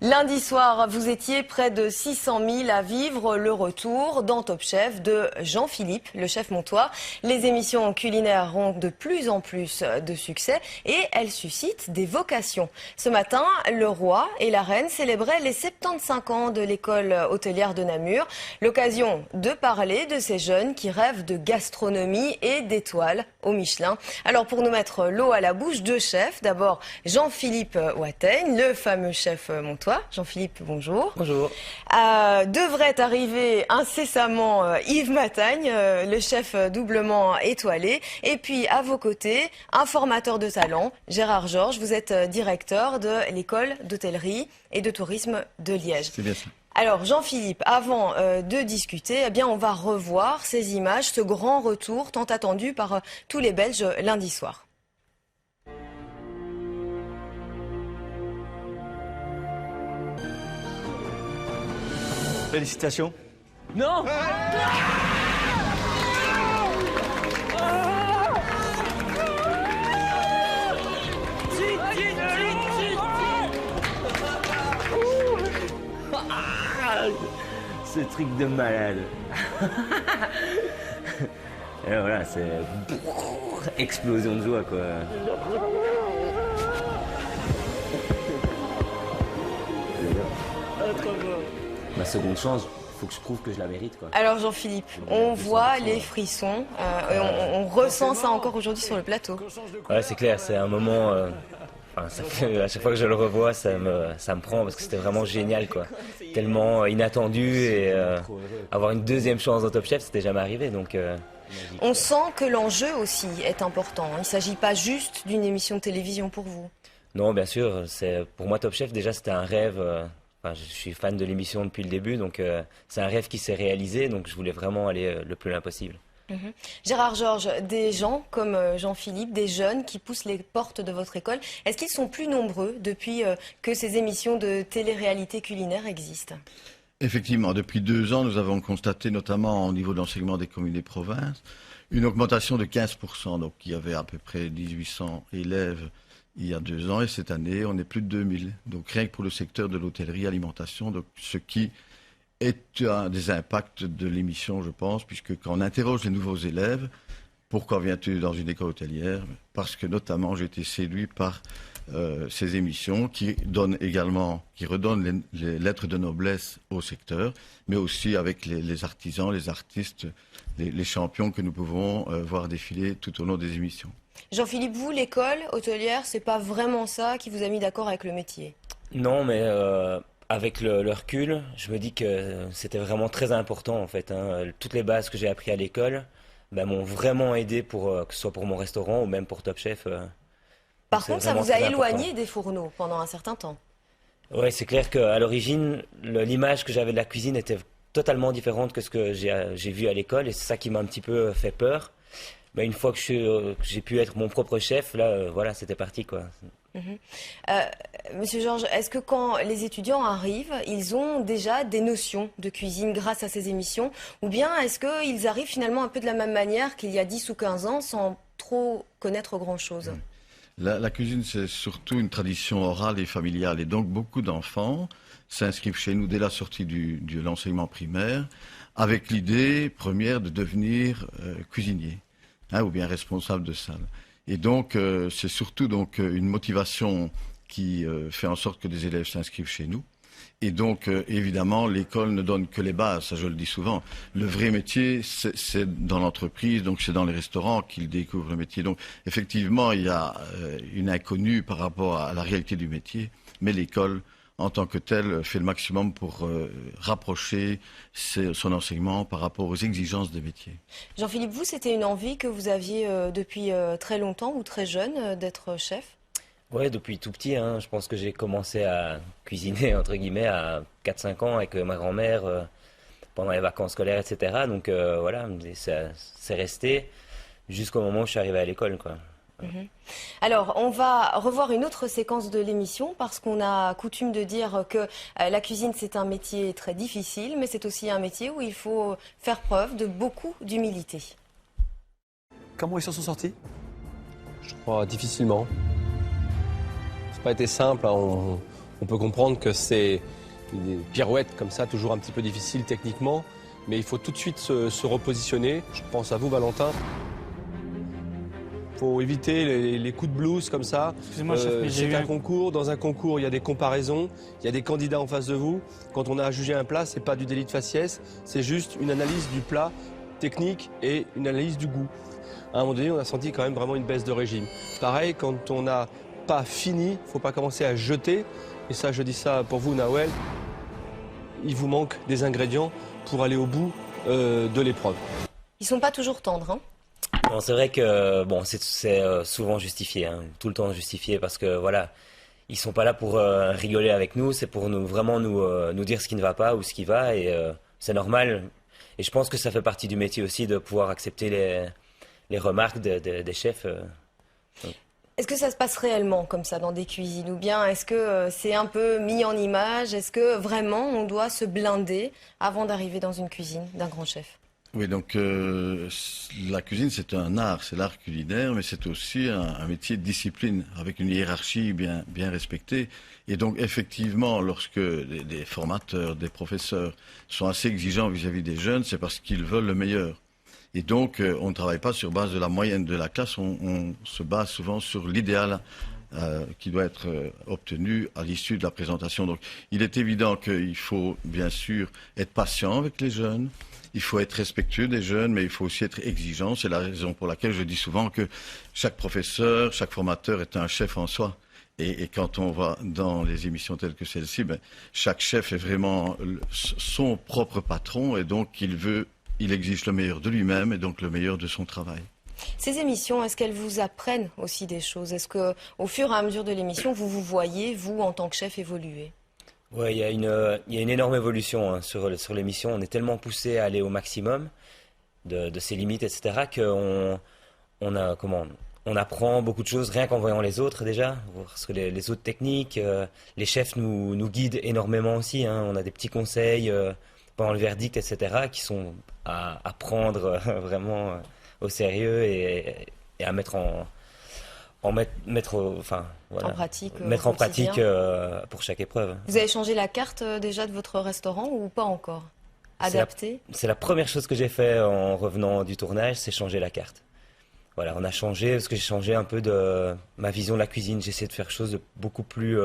Lundi soir, vous étiez près de 600 000 à vivre le retour dans Top Chef de Jean-Philippe, le chef montois. Les émissions culinaires ont de plus en plus de succès et elles suscitent des vocations. Ce matin, le roi et la reine célébraient les 75 ans de l'école hôtelière de Namur. L'occasion de parler de ces jeunes qui rêvent de gastronomie et d'étoiles au Michelin. Alors pour nous mettre l'eau à la bouche, deux chefs. D'abord Jean-Philippe Watteigne, le fameux chef montois. Jean-Philippe, bonjour. Bonjour. Devrait arriver incessamment Yves Matagne, le chef doublement étoilé. Et puis à vos côtés, un formateur de talent, Gérard Georges. Vous êtes directeur de l'école d'hôtellerie et de tourisme de Liège. C'est bien ça. Alors Jean-Philippe, avant de discuter, eh bien, on va revoir ces images, ce grand retour tant attendu par tous les Belges lundi soir. Félicitations. Non. Ce truc de malade. Et voilà, c'est explosion de joie, quoi. Ma seconde chance, faut que je prouve que je la mérite, quoi. Alors Jean-Philippe, on voit les frissons, on ressent ça encore aujourd'hui sur le plateau. Ouais, c'est clair, c'est un moment... ça fait, à chaque fois que je le revois, ça me prend parce que c'était vraiment génial, quoi. Tellement inattendu et avoir une deuxième chance dans Top Chef, c'était jamais arrivé, donc... On sent que l'enjeu aussi est important. Il ne s'agit pas juste d'une émission de télévision pour vous. Non, bien sûr, pour moi Top Chef, déjà c'était un rêve... je suis fan de l'émission depuis le début, donc c'est un rêve qui s'est réalisé, donc je voulais vraiment aller le plus loin possible. Gérard Georges, des gens comme Jean-Philippe, des jeunes qui poussent les portes de votre école, est-ce qu'ils sont plus nombreux depuis que ces émissions de télé-réalité culinaire existent? Effectivement, depuis 2 ans, nous avons constaté, notamment au niveau de l'enseignement des communes et provinces, une augmentation de 15%. Donc il y avait à peu près 1800 élèves il y a 2 ans et cette année, on est plus de 2000. Donc rien que pour le secteur de l'hôtellerie-alimentation, donc ce qui est un des impacts de l'émission, je pense, puisque quand on interroge les nouveaux élèves, pourquoi viens-tu dans une école hôtelière? Parce que notamment j'ai été séduit par ces émissions qui redonnent les lettres de noblesse au secteur, mais aussi avec les artisans, les artistes, les champions que nous pouvons voir défiler tout au long des émissions. Jean-Philippe, vous, l'école hôtelière, c'est pas vraiment ça qui vous a mis d'accord avec le métier? Non, mais avec le recul, je me dis que c'était vraiment très important en fait. Toutes les bases que j'ai apprises à l'école m'ont vraiment aidé que ce soit pour mon restaurant ou même pour Top Chef. Par contre, ça vous a éloigné des fourneaux pendant un certain temps. Oui, c'est clair qu'à l'origine, l'image que j'avais de la cuisine était totalement différente que ce que j'ai vu à l'école et c'est ça qui m'a un petit peu fait peur. Une fois que j'ai pu être mon propre chef, là, voilà, c'était parti, quoi. Monsieur Georges, est-ce que quand les étudiants arrivent, ils ont déjà des notions de cuisine grâce à ces émissions? Ou bien est-ce qu'ils arrivent finalement un peu de la même manière qu'il y a 10 ou 15 ans sans trop connaître grand-chose? La cuisine, c'est surtout une tradition orale et familiale. Et donc, beaucoup d'enfants s'inscrivent chez nous dès la sortie de l'enseignement primaire avec l'idée première de devenir cuisinier. Ou bien responsable de salle. Et donc, c'est surtout une motivation qui fait en sorte que des élèves s'inscrivent chez nous. Et donc, évidemment, l'école ne donne que les bases, ça je le dis souvent. Le vrai métier, c'est dans l'entreprise, donc c'est dans les restaurants qu'ils découvrent le métier. Donc, effectivement, il y a une inconnue par rapport à la réalité du métier, mais l'école, en tant que telle, fait le maximum pour rapprocher son enseignement par rapport aux exigences des métiers. Jean-Philippe, vous, c'était une envie que vous aviez depuis très longtemps ou très jeune d'être chef? Oui, depuis tout petit. Je pense que j'ai commencé à cuisiner, entre guillemets, à 4-5 ans avec ma grand-mère pendant les vacances scolaires, etc. Donc voilà, c'est resté jusqu'au moment où je suis arrivé à l'école, quoi. Alors, on va revoir une autre séquence de l'émission parce qu'on a coutume de dire que la cuisine, c'est un métier très difficile, mais c'est aussi un métier où il faut faire preuve de beaucoup d'humilité. Comment ils s'en sont sortis? Je crois difficilement. Ça n'a pas été simple. On peut comprendre que c'est des pirouettes comme ça, toujours un petit peu difficile techniquement, mais il faut tout de suite se repositionner. Je pense à vous, Valentin. Il faut éviter les coups de blues comme ça. Excusez-moi, chef, mais j'ai C'est eu un concours. Dans un concours, il y a des comparaisons, il y a des candidats en face de vous. Quand on a à juger un plat, c'est pas du délit de faciès, c'est juste une analyse du plat technique et une analyse du goût. À un moment donné, on a senti quand même vraiment une baisse de régime. Pareil, quand on n'a pas fini, il ne faut pas commencer à jeter. Et ça, je dis ça pour vous, Nawel. Il vous manque des ingrédients pour aller au bout de l'épreuve. Ils sont pas toujours tendres, hein. Bon, c'est vrai que bon, c'est souvent justifié, hein, tout le temps justifié parce que voilà, ils sont pas là pour rigoler avec nous, c'est pour nous dire ce qui ne va pas ou ce qui va et c'est normal. Et je pense que ça fait partie du métier aussi de pouvoir accepter les remarques des chefs. Est-ce que ça se passe réellement comme ça dans des cuisines ou bien est-ce que c'est un peu mis en image? Est-ce que vraiment on doit se blinder avant d'arriver dans une cuisine d'un grand chef? Oui, donc la cuisine, c'est un art, c'est l'art culinaire, mais c'est aussi un métier de discipline, avec une hiérarchie bien respectée. Et donc, effectivement, lorsque des formateurs, des professeurs sont assez exigeants vis-à-vis des jeunes, c'est parce qu'ils veulent le meilleur. Et donc, on ne travaille pas sur base de la moyenne de la classe, on se base souvent sur l'idéal qui doit être obtenu à l'issue de la présentation. Donc, il est évident qu'il faut, bien sûr, être patient avec les jeunes. Il faut être respectueux des jeunes, mais il faut aussi être exigeant. C'est la raison pour laquelle je dis souvent que chaque professeur, chaque formateur est un chef en soi. Et quand on va dans les émissions telles que celle-ci, chaque chef est vraiment son propre patron et donc il exige le meilleur de lui-même et donc le meilleur de son travail. Ces émissions, est-ce qu'elles vous apprennent aussi des choses? Est-ce que, au fur et à mesure de l'émission, vous vous voyez, vous, en tant que chef, évoluer? Ouais, il y a une énorme évolution hein, sur l'émission. On est tellement poussé à aller au maximum de ses limites, etc., on apprend beaucoup de choses rien qu'en voyant les autres déjà, parce que les autres techniques, les chefs nous guident énormément aussi. Hein. On a des petits conseils pendant le verdict, etc., qui sont à prendre vraiment au sérieux et à mettre en pratique pour chaque épreuve. Vous avez changé la carte déjà de votre restaurant ou pas encore? Adapté? C'est la première chose que j'ai fait en revenant du tournage, c'est changer la carte. Voilà, on a changé parce que j'ai changé un peu de ma vision de la cuisine. J'essaie de faire quelque chose de beaucoup plus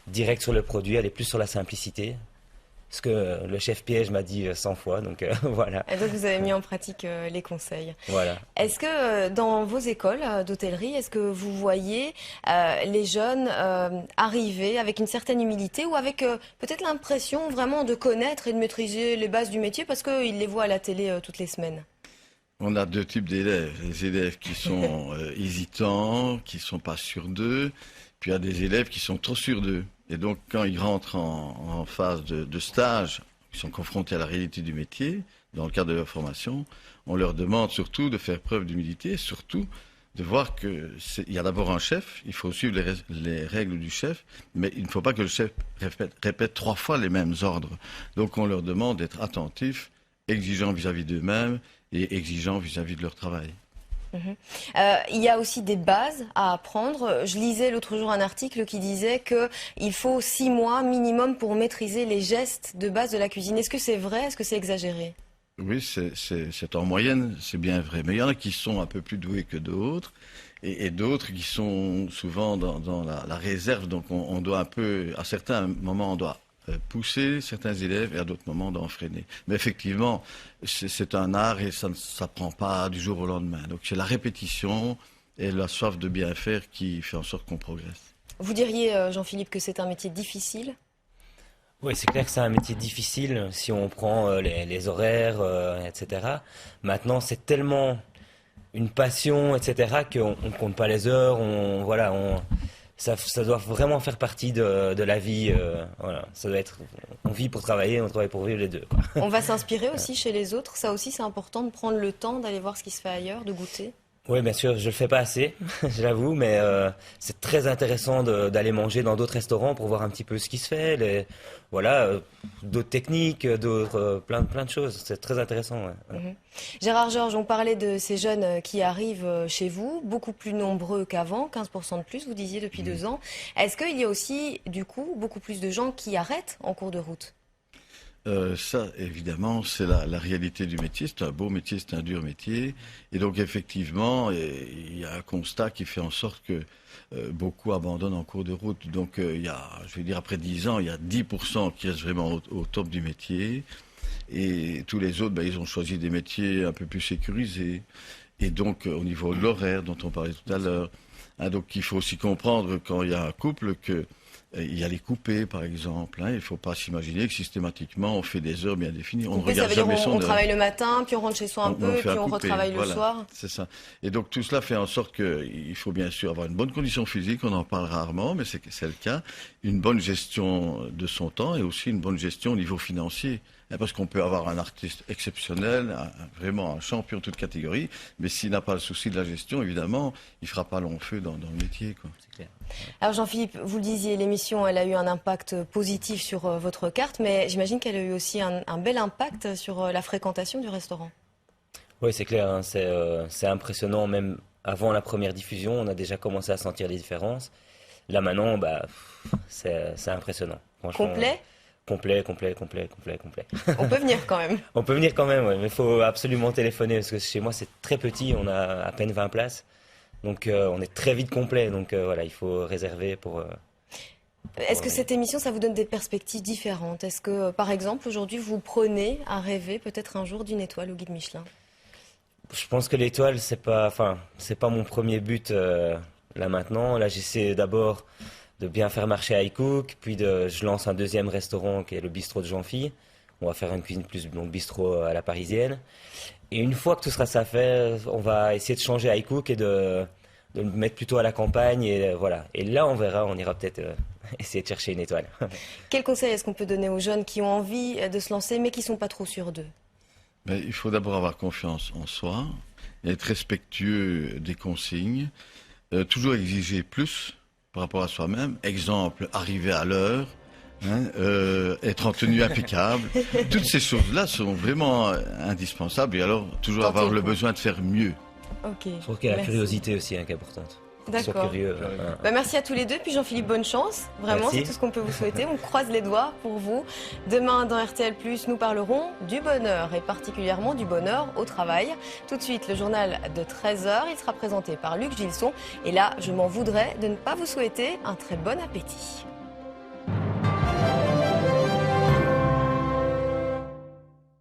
direct sur le produit, aller plus sur la simplicité. Ce que le chef piège m'a dit 100 fois, donc voilà. Et donc vous avez mis en pratique les conseils. Voilà. Est-ce que dans vos écoles d'hôtellerie, est-ce que vous voyez les jeunes arriver avec une certaine humilité ou avec peut-être l'impression vraiment de connaître et de maîtriser les bases du métier parce qu'ils les voient à la télé toutes les semaines? On a deux types d'élèves. Les élèves qui sont hésitants, qui sont pas sûrs d'eux, puis il y a des élèves qui sont trop sûrs d'eux. Et donc, quand ils rentrent en phase de stage, ils sont confrontés à la réalité du métier, dans le cadre de leur formation, on leur demande surtout de faire preuve d'humilité, surtout de voir qu'il y a d'abord un chef, il faut suivre les règles du chef, mais il ne faut pas que le chef répète 3 fois les mêmes ordres. Donc, on leur demande d'être attentifs, exigeants vis-à-vis d'eux-mêmes et exigeants vis-à-vis de leur travail. Il y a aussi des bases à apprendre. Je lisais l'autre jour un article qui disait qu'il faut 6 mois minimum pour maîtriser les gestes de base de la cuisine. Est-ce que c'est vrai? Est-ce que c'est exagéré? Oui, c'est en moyenne, c'est bien vrai. Mais il y en a qui sont un peu plus doués que d'autres et d'autres qui sont souvent dans la réserve. Donc on doit un peu, à certains moments, on doit pousser certains élèves et à d'autres moments d'en freiner. Mais effectivement, c'est un art et ça ne s'apprend pas du jour au lendemain. Donc c'est la répétition et la soif de bien faire qui fait en sorte qu'on progresse. Vous diriez, Jean-Philippe, que c'est un métier difficile? Oui, c'est clair que c'est un métier difficile si on prend les horaires, etc. Maintenant, c'est tellement une passion, etc., qu'on ne compte pas les heures, ça doit vraiment faire partie de la vie. Voilà. Ça doit être, on vit pour travailler, on travaille pour vivre les deux, quoi. On va s'inspirer aussi chez les autres. Ça aussi, c'est important de prendre le temps d'aller voir ce qui se fait ailleurs, de goûter. Oui, bien sûr, je le fais pas assez, j'avoue, mais c'est très intéressant d'aller manger dans d'autres restaurants pour voir un petit peu ce qui se fait, voilà, d'autres techniques, plein de choses. C'est très intéressant. Ouais. Mhm. Gérard Georges, on parlait de ces jeunes qui arrivent chez vous, beaucoup plus nombreux qu'avant, 15% de plus, vous disiez depuis 2 ans. Est-ce qu'il y a aussi, du coup, beaucoup plus de gens qui arrêtent en cours de route? Ça, évidemment, c'est la réalité du métier. C'est un beau métier, c'est un dur métier. Et donc, effectivement, il y a un constat qui fait en sorte que beaucoup abandonnent en cours de route. Donc, il y a, je vais dire, après 10 ans, il y a 10% qui restent vraiment au top du métier. Et tous les autres, ils ont choisi des métiers un peu plus sécurisés. Et donc, au niveau de l'horaire dont on parlait tout à l'heure, donc il faut aussi comprendre quand il y a un couple que il y a les coupés, par exemple. Il ne faut pas s'imaginer que systématiquement on fait des heures bien définies. On ne regarde jamais son heure. On travaille le matin, puis on rentre chez soi un peu, puis on retravaille le soir. C'est ça. Et donc tout cela fait en sorte qu'il faut bien sûr avoir une bonne condition physique, on en parle rarement, mais c'est le cas. Une bonne gestion de son temps et aussi une bonne gestion au niveau financier. Parce qu'on peut avoir un artiste exceptionnel, vraiment un champion de toute catégorie, mais s'il n'a pas le souci de la gestion, évidemment, il ne fera pas long feu dans le métier, quoi. C'est clair. Alors Jean-Philippe, vous le disiez, l'émission, elle a eu un impact positif sur votre carte, mais j'imagine qu'elle a eu aussi un bel impact sur la fréquentation du restaurant. Oui, c'est clair, hein, c'est impressionnant. Même avant la première diffusion, on a déjà commencé à sentir les différences. Là maintenant, c'est impressionnant. Franchement, Complet ? Complet. On peut venir quand même. On peut venir quand même, ouais, mais il faut absolument téléphoner parce que chez moi c'est très petit, on a à peine 20 places. Donc on est très vite complet, donc voilà, il faut réserver pour... Est-ce que cette émission, ça vous donne des perspectives différentes? Est-ce que, par exemple, aujourd'hui, vous prenez à rêver peut-être un jour d'une étoile au guide Michelin? Je pense que l'étoile, c'est pas mon premier but là maintenant. Là, j'essaie d'abord de bien faire marcher iCook, puis je lance un deuxième restaurant qui est le bistrot de Jean-Phi. On va faire une cuisine plus donc bistrot à la parisienne. Et une fois que tout sera ça fait, on va essayer de changer iCook et de le mettre plutôt à la campagne. Et voilà. Et là, on verra, on ira peut-être essayer de chercher une étoile. Quel conseil est-ce qu'on peut donner aux jeunes qui ont envie de se lancer, mais qui ne sont pas trop sûrs d'eux? Il faut d'abord avoir confiance en soi, être respectueux des consignes, toujours exiger plus par rapport à soi-même. Exemple, arriver à l'heure, être en tenue impeccable. Toutes ces choses-là sont vraiment indispensables et alors toujours avoir le besoin de faire mieux. Ok. Je trouve qu'il y a la curiosité aussi qui est importante. D'accord. Curieux. Merci à tous les deux. Puis Jean-Philippe, bonne chance. Vraiment, c'est tout ce qu'on peut vous souhaiter. On croise les doigts pour vous. Demain, dans RTL+, nous parlerons du bonheur et particulièrement du bonheur au travail. Tout de suite, le journal de 13h. Il sera présenté par Luc Gilson. Et là, je m'en voudrais de ne pas vous souhaiter un très bon appétit.